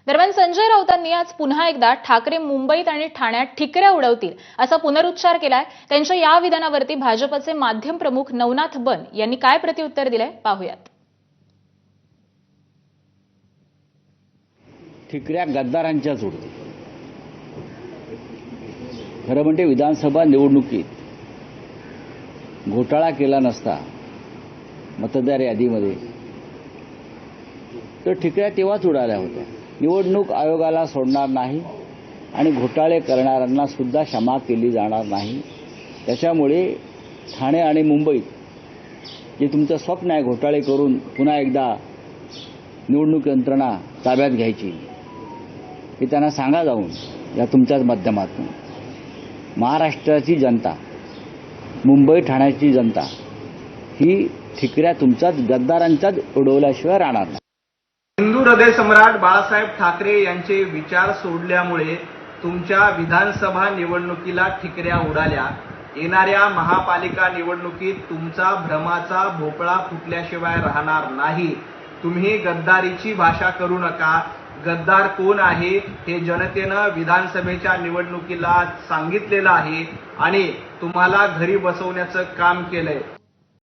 दरम्यान संजय राऊतांनी आज पुन्हा एकदा ठाकरे मुंबईत आणि ठाण्यात ठिकऱ्या उडवतील असा पुनरुच्चार केलाय। त्यांच्या या विधानावरती भाजपचे माध्यम प्रमुख नवनाथ बन यांनी काय प्रत्युत्तर दिलंय पाहूयात। ठिकऱ्या गद्दारांच्याच उडतील। खरं म्हणजे विधानसभा निवडणुकीत घोटाळा केला नसता मतदार यादीमध्ये तर ठिकऱ्या तेव्हाच उडाल्या होत्या। निवडणूक आयोगाला सोडणार नाही आणि घोटाळे करणाऱ्यांना सुद्धा क्षमा केली जाणार नाही। त्याच्यामुळे ठाणे आणि मुंबईत जे तुमचं स्वप्न आहे घोटाळे करून पुन्हा एकदा निवडणूक यंत्रणा ताब्यात घ्यायची, हे त्यांना सांगा जाऊन या तुमच्याच माध्यमातून। महाराष्ट्राची जनता, मुंबई ठाण्याची जनता ही ठिकऱ्या तुमच्याच गद्दारांच्याच उडवल्याशिवाय राहणार नाही। हिंदू हृदय सम्राट बाळासाहेब ठाकरे यांचे विचार सोडल्यामुळे तुमच्या विधानसभा निवडणुकीला ठिकऱ्या उडाल्या। येणाऱ्या महापालिका निवडणुकीत तुमचा भ्रमाचा भोपळा फुटल्याशिवाय राहणार नाही। तुम्ही गद्दारीची भाषा करू नका। गद्दार कोण आहे हे जनतेनं विधानसभेच्या निवडणुकीला सांगितलेलं आहे आणि तुम्हाला घरी बसवण्याचं काम केलंय।